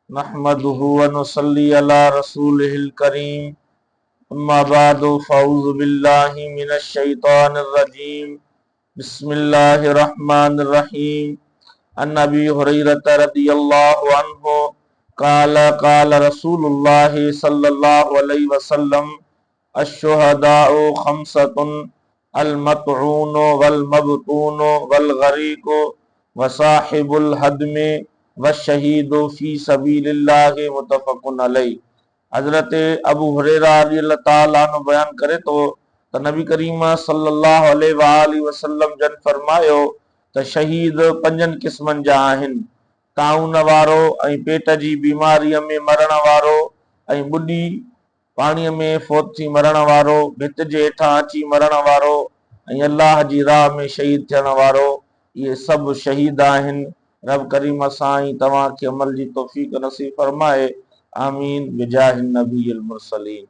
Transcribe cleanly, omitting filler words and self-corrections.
नहमदुहु व नुसल्ली अला रसूलिहिल करीम। अम्मा बादु फ़अऊज़ु बिल्लाहि मिनश शैतानिर रजीम। बिस्मिल्लाहिर रहमानिर रहीम। अन अबी हुरैरह रज़ियल्लाहु अन्हु क़ाल क़ाल रसूलुल्लाहि सल्लल्लाहु अलैहि वसल्लम अश्शुहदाउ खम्सतुन अल मतऊनु वल मबतूनु वल गरीकु व साहिबुल हदमे व शहीदु फी सबीलिल्लाहि मुतफ़क़ुन अलैहि। हजरत अबू हुरैरा रज़ियल्लाहु ताला अन्हु बयान करे तो त नबी करीम सल्लल्लाहु अलैहि वसल्लम जन फरमायो त शहीद पंजन क़िस्मनि जा आहिनि। ताउन वारो ऐं पेट जी बीमारीअ में मरण वारो ऐं ॿुॾी पाणीअ में फोत थी मरण वारो, भित जे हेठां अची मरण वारो ऐं अल्लाह जी राह में शहीद थियण वारो, इहे सभु शहीद आहिनि। रब करीम साईं तव्हांखे अमल जी तौफ़ीक़ नसीब फरमाए। आमीन बिजाहिन नबील मुरसलीन।